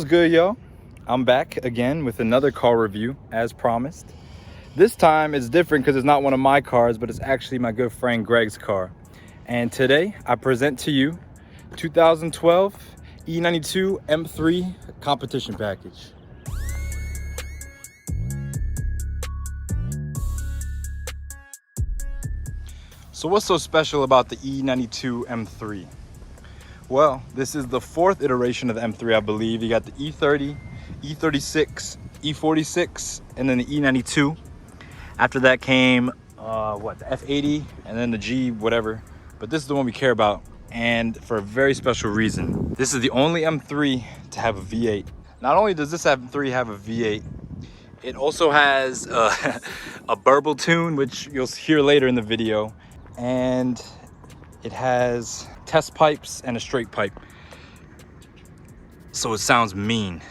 good, y'all? I'm back again with another car review as promised. This time it's different because it's not one of my cars, but it's actually my good friend Greg's car. And today I present to you 2012 E92 M3 competition package. So what's so special about the E92 M3? Well, this is the fourth iteration of the M3, I believe. You got the E30, E36, E46, and then the E92. After that came, the F80, and then the G whatever. But this is the one we care about, and for a very special reason. This is the only M3 to have a V8. Not only does this M3 have a V8, it also has a burble tune, which you'll hear later in the video. And it has test pipes and a straight pipe, so it sounds mean.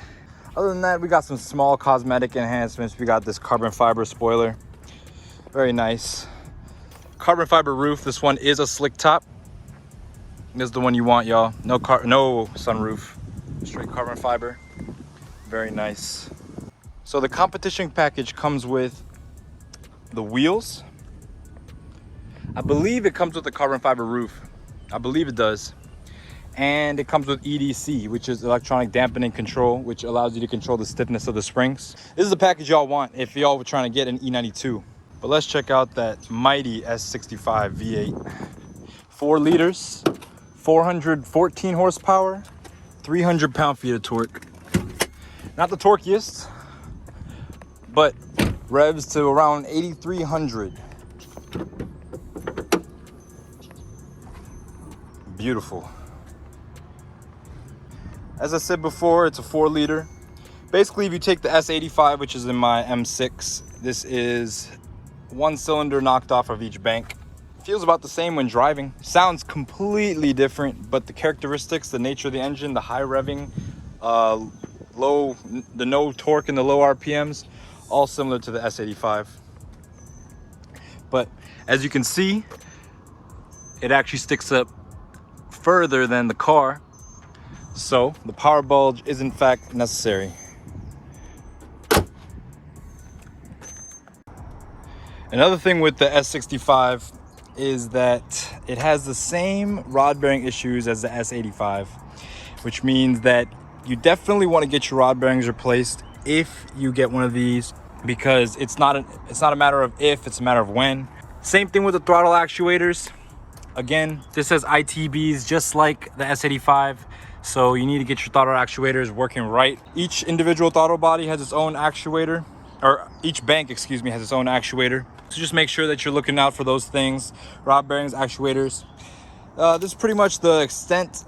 Other than that, we got some small cosmetic enhancements. We got this carbon fiber spoiler, very nice. Carbon fiber roof. This one is a slick top. This is the one you want, y'all. No sunroof, straight carbon fiber, very nice. So the competition package comes with the wheels. I believe it comes with the carbon fiber roof. I believe it does. And it comes with EDC, which is electronic dampening control, which allows you to control the stiffness of the springs. This is the package y'all want if y'all were trying to get an E92. But let's check out that mighty S65 V8. 4 liters, 414 horsepower, 300 pound-feet of torque. Not the torquiest, but revs to around 8,300. Beautiful. As I said before, it's a 4 liter. Basically, if you take the S85, which is in my M6, this is 1 cylinder knocked off of each bank. Feels about the same when driving. Sounds completely different, but the characteristics, the nature of the engine, the high revving, the no torque and the low RPMs, all similar to the S85. But as you can see, it actually sticks up further than the car, so the power bulge is in fact necessary. Another thing with the S65 is that it has the same rod bearing issues as the S85, which means that you definitely want to get your rod bearings replaced if you get one of these, because it's not a matter of if, it's a matter of when. Same thing with the throttle actuators. Again, this has ITBs just like the S85, so you need to get your throttle actuators working right. Each individual throttle body has its own actuator, or each bank, excuse me, has its own actuator. So just make sure that you're looking out for those things, rod bearings, actuators. This is pretty much the extent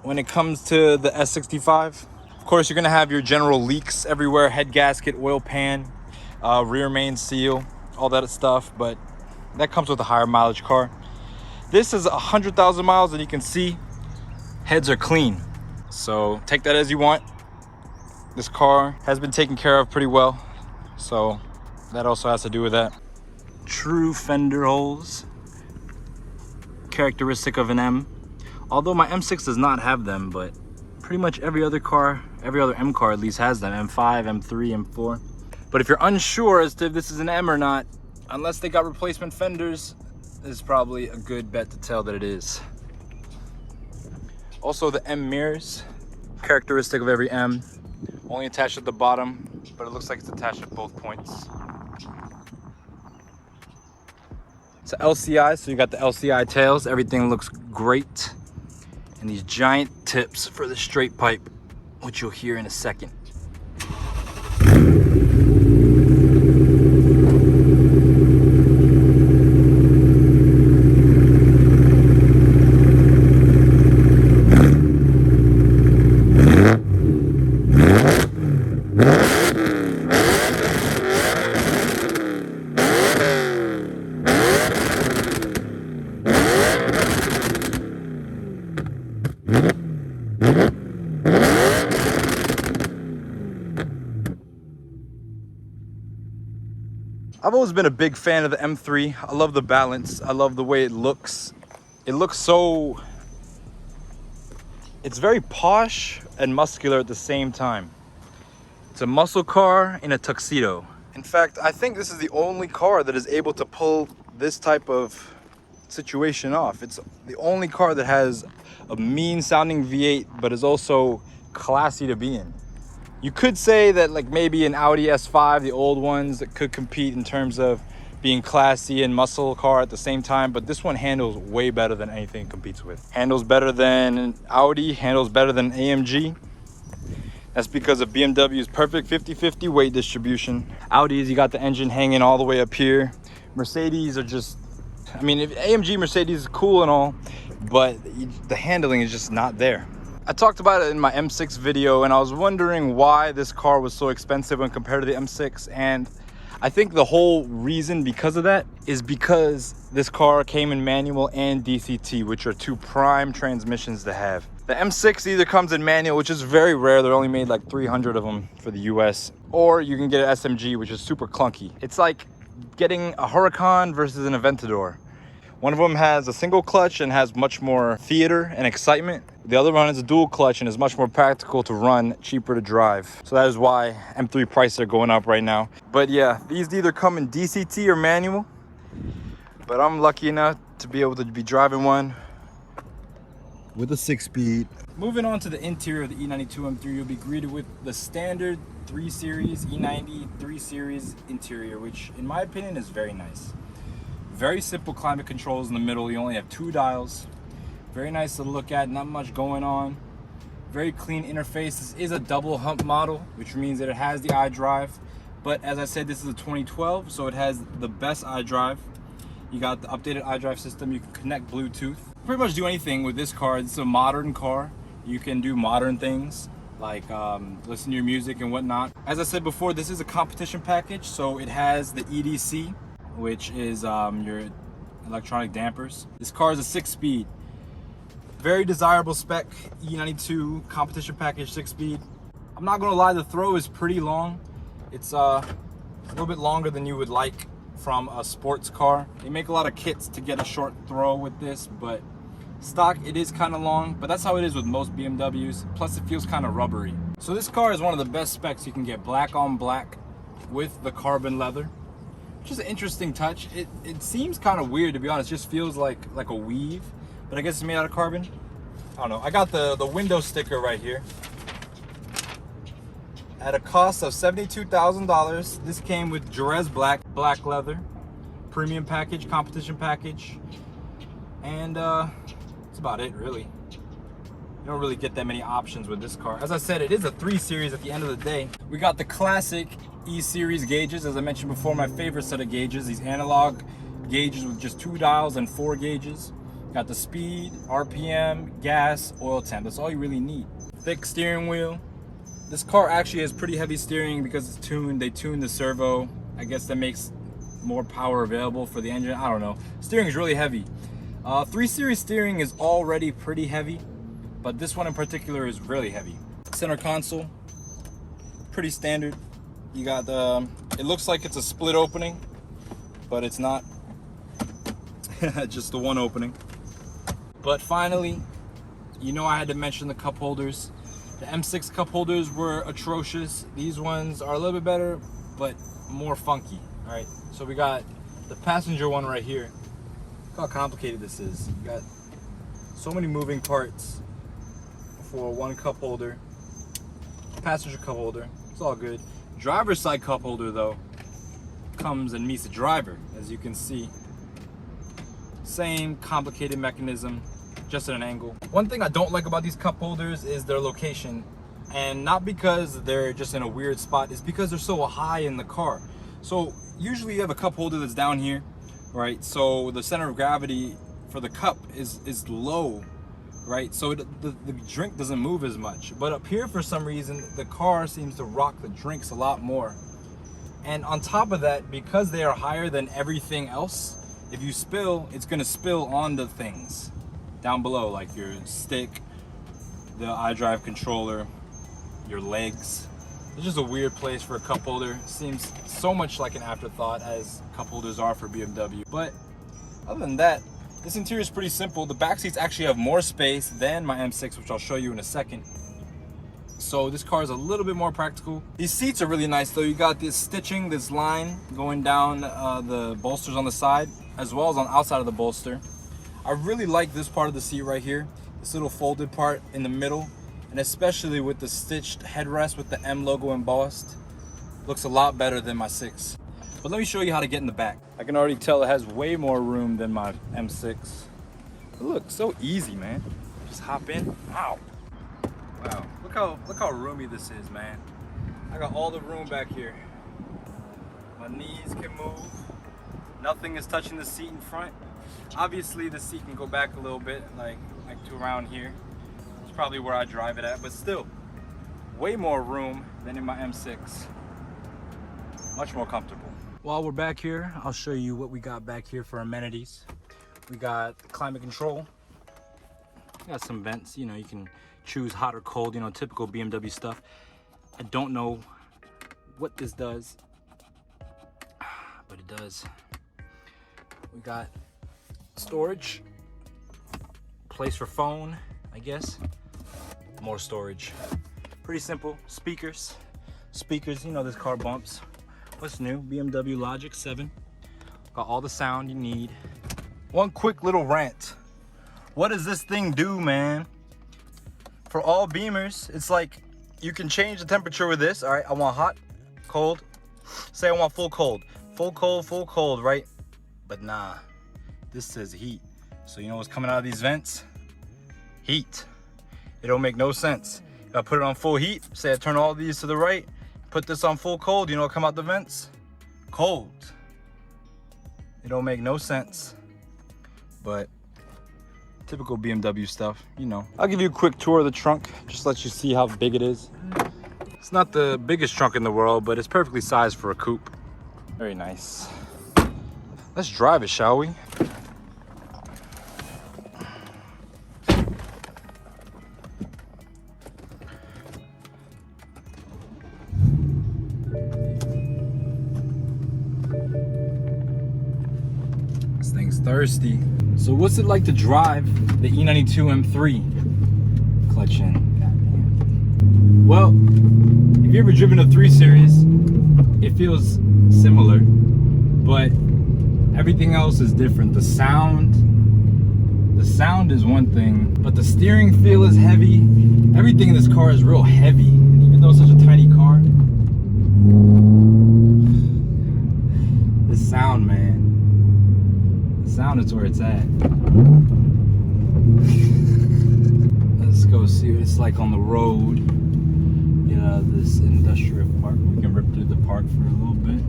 when it comes to the S65. Of course, you're gonna have your general leaks everywhere, head gasket, oil pan, rear main seal, all that stuff, but that comes with a higher mileage car. This is 100,000 miles, and you can see heads are clean. So take that as you want. This car has been taken care of pretty well, so that also has to do with that. True fender holes, characteristic of an M. Although my M6 does not have them, but pretty much every other M car at least has them. M5, M3, M4. But if you're unsure as to if this is an M or not, unless they got replacement fenders, this is probably a good bet to tell that it is. Also, the M mirrors, characteristic of every M, only attached at the bottom, but it looks like it's attached at both points. It's an LCI, so you got the LCI tails. Everything looks great. And these giant tips for the straight pipe, which you'll hear in a second. I've always been a big fan of the M3. I love the balance. I love the way it looks. It looks so It's very posh and muscular at the same time. It's a muscle car in a tuxedo. In fact, I think this is the only car that is able to pull this type of situation off. It's the only car that has a mean sounding V8, but is also classy to be in. You could say that like maybe an Audi S5, the old ones, that could compete in terms of being classy and muscle car at the same time, but this one handles way better than anything it competes with. Handles better than Audi, handles better than AMG. That's because of BMW's perfect 50-50 weight distribution. Audis, you got the engine hanging all the way up here. Mercedes are just, I mean, if AMG Mercedes is cool and all, but the handling is just not there. I talked about it in my M6 video, and I was wondering why this car was so expensive when compared to the M6, and I think the whole reason because of that is because this car came in manual and DCT, which are two prime transmissions to have. The M6 either comes in manual, which is very rare. They're only made like 300 of them for the US, or you can get an SMG, which is super clunky. It's like getting a Huracan versus an Aventador. One of them has a single clutch and has much more theater and excitement. The other one is a dual clutch and is much more practical to run, cheaper to drive. So that is why M3 prices are going up right now. But yeah, these either come in DCT or manual. But I'm lucky enough to be able to be driving one with a 6-speed. Moving on to the interior of the E92 M3, you'll be greeted with the standard 3 Series E90 3 Series interior, which in my opinion is very nice. Very simple climate controls in the middle. You only have 2 dials. Very nice to look at, not much going on. Very clean interface. This is a double hump model, which means that it has the iDrive. But as I said, this is a 2012, so it has the best iDrive. You got the updated iDrive system. You can connect Bluetooth. Pretty much do anything with this car. It's a modern car. You can do modern things like listen to your music and whatnot. As I said before, this is a competition package, so it has the EDC, which is your electronic dampers. This car is a 6-speed. Very desirable spec, E92 competition package 6-speed. I'm not gonna lie, the throw is pretty long. It's a little bit longer than you would like from a sports car. They make a lot of kits to get a short throw with this, but stock it is kind of long, but that's how it is with most BMWs. Plus it feels kind of rubbery. So this car is one of the best specs you can get, black on black with the carbon leather. Which is an interesting touch. It seems kind of weird, to be honest. It just feels like a weave, but I guess it's made out of carbon. I don't know. I got the window sticker right here. At a cost of $72,000. This came with Jerez black leather, premium package, competition package, and that's about it really. You don't really get that many options with this car. As I said, it is a 3 Series at the end of the day. We got the classic E-Series gauges. As I mentioned before, my favorite set of gauges. These analog gauges with just 2 dials and 4 gauges. Got the speed, RPM, gas, oil temp. That's all you really need. Thick steering wheel. This car actually has pretty heavy steering because it's tuned. They tuned the servo. I guess that makes more power available for the engine. I don't know. Steering is really heavy. 3 Series steering is already pretty heavy, but this one in particular is really heavy. Center console, pretty standard. You got the, it looks like it's a split opening, but it's not. Just the one opening. But finally, you know I had to mention the cup holders. The M6 cup holders were atrocious. These ones are a little bit better, but more funky. All right, so we got the passenger one right here. Look how complicated this is. You got so many moving parts for one cup holder. Passenger cup holder, it's all good. Driver's side cup holder though comes and meets the driver, as you can see. Same complicated mechanism, just at an angle. One thing I don't like about these cup holders is their location, and not because they're just in a weird spot, it's because they're so high in the car. So usually you have a cup holder that's down here, right? So the center of gravity for the cup is low, right? So the drink doesn't move as much. But up here, for some reason, the car seems to rock the drinks a lot more. And on top of that, because they are higher than everything else, if you spill, it's gonna spill onto things down below, like your stick, the iDrive controller, your legs. It's just a weird place for a cup holder. It seems so much like an afterthought, as cup holders are for BMW. But other than that, This interior is pretty simple. The back seats actually have more space than my M6, which I'll show you in a second. So this car is a little bit more practical. These seats are really nice though. You got this stitching, this line going down the bolsters on the side, as well as on the outside of the bolster. I really like this part of the seat right here, this little folded part in the middle, and especially with the stitched headrest with the M logo embossed. Looks a lot better than my 6. But let me show you how to get in the back. I can already tell it has way more room than my M6. But look, so easy, man. Just hop in. Wow. Wow. Look how roomy this is, man. I got all the room back here. My knees can move. Nothing is touching the seat in front. Obviously, the seat can go back a little bit, like to around here. It's probably where I drive it at, but still, way more room than in my M6. Much more comfortable. While we're back here, I'll show you what we got back here for amenities. We got climate control. We got some vents, you know, you can choose hot or cold, you know, typical BMW stuff. I don't know what this does, but it does. We got storage, place for phone, I guess. More storage. Pretty simple. Speakers, you know, this car bumps. What's new? BMW Logic 7. Got all the sound you need. One quick little rant. What does this thing do, man? For all Beamers, it's like you can change the temperature with this. All right, I want hot, cold. Say I want full cold. Full cold, right? But nah, this says heat. So you know what's coming out of these vents? Heat. It don't make no sense. If I put it on full heat, say I turn all these to the right, put this on full cold, you know what come out the vents? Cold. It don't make no sense. But typical BMW stuff, you know. I'll give you a quick tour of the trunk, just let you see how big it is. It's not the biggest trunk in the world, but it's perfectly sized for a coupe. Very nice. Let's drive it, shall we? This thing's thirsty. So what's it like to drive the E92 M3? Clutch in. Goddamn. Well, if you've ever driven a 3 Series, it feels similar, but everything else is different. The sound is one thing, but the steering feel is heavy. Everything in this car is real heavy, and even though it's such a tiny car, the sound, man. Sound is where it's at. Let's go see what it's like on the road. Get out of this industrial park. We can rip through the park for a little bit.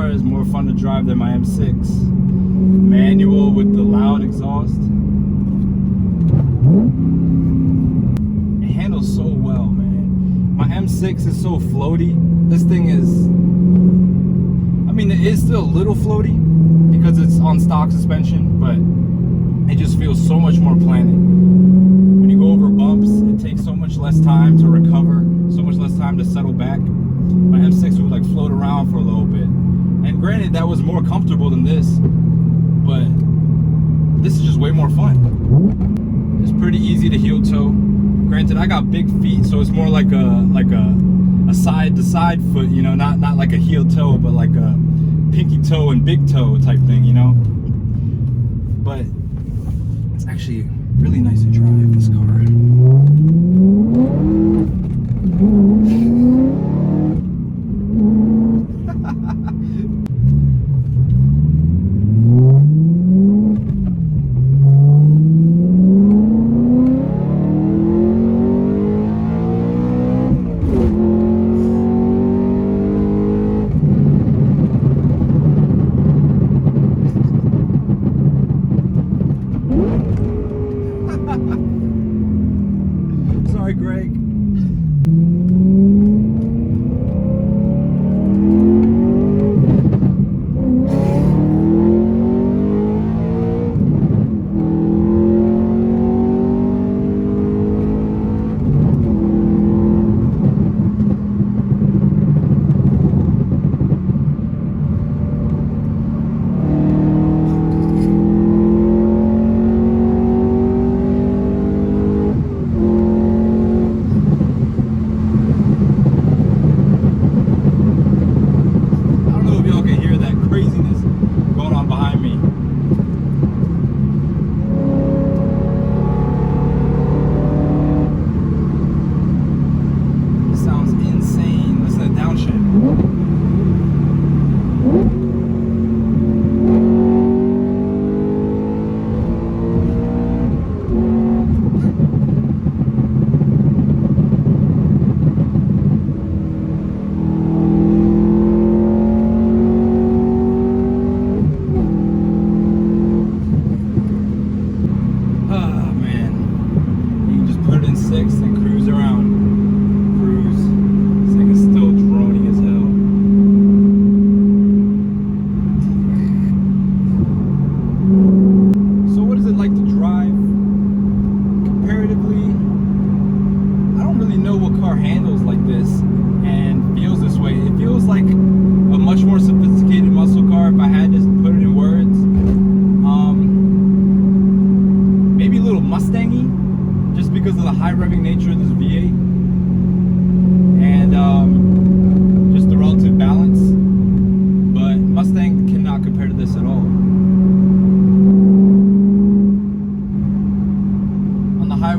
Is more fun to drive than my M6. Manual with the loud exhaust. It handles so well, man. My M6 is so floaty. This thing is, I mean, it is still a little floaty because it's on stock suspension, but it just feels so much more planted. When you go over bumps, it takes so much less time to recover, so much less time to settle back. My M6 would like float around for a little bit. And granted, that was more comfortable than this, but this is just way more fun. It's pretty easy to heel toe. Granted, I got big feet, so it's more like a side to side foot, you know, not like a heel toe, but like a pinky toe and big toe type thing, you know. But it's actually really nice to drive this car.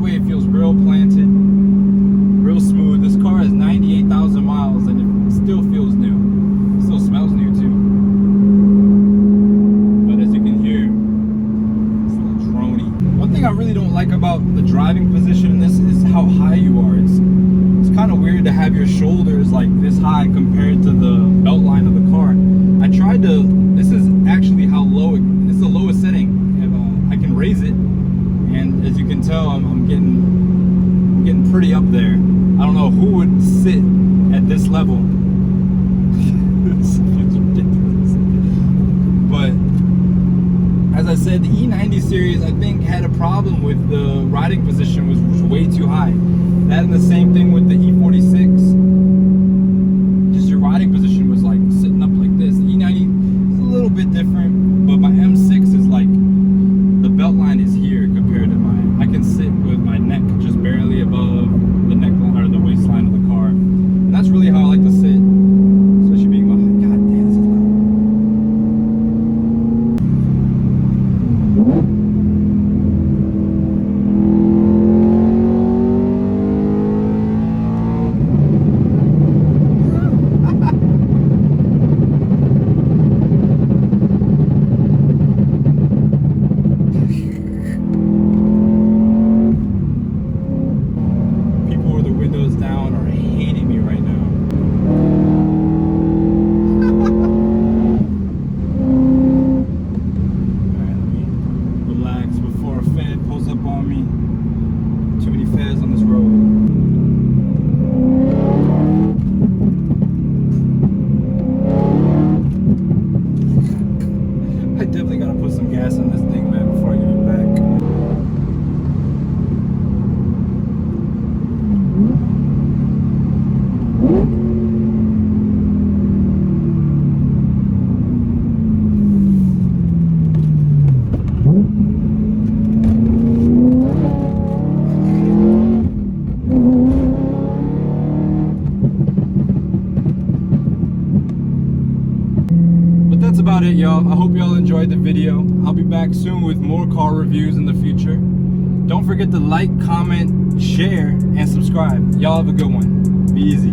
driveway, it feels real planted, real smooth. This car has 98,000 miles and it still feels new. It still smells new too. But as you can hear, it's a little droney. One thing I really don't like about the driving position in this is how high you are. It's kind of weird to have your shoulders like this high compared to the belt line of the car. I tried to, this is actually how low, it's the lowest setting. I can raise it, and as you can tell, I'm getting pretty up there. I don't know who would sit at this level. It's ridiculous. But as I said, the E90 series I think had a problem with the riding position was way too high. That and the same thing with the E46. Just your riding position was like sitting up like this. The E90 is a little bit different, but my M6 is like, the belt line is here compared to mine. I can sit with my neck just barely above the neckline or the waistline of the car. And that's really how I like to sit, especially being behind. God damn, this is loud. That's about it, y'all. I hope y'all enjoyed the video. I'll be back soon with more car reviews in the future. Don't forget to like, comment, share, and subscribe. Y'all have a good one. Be easy.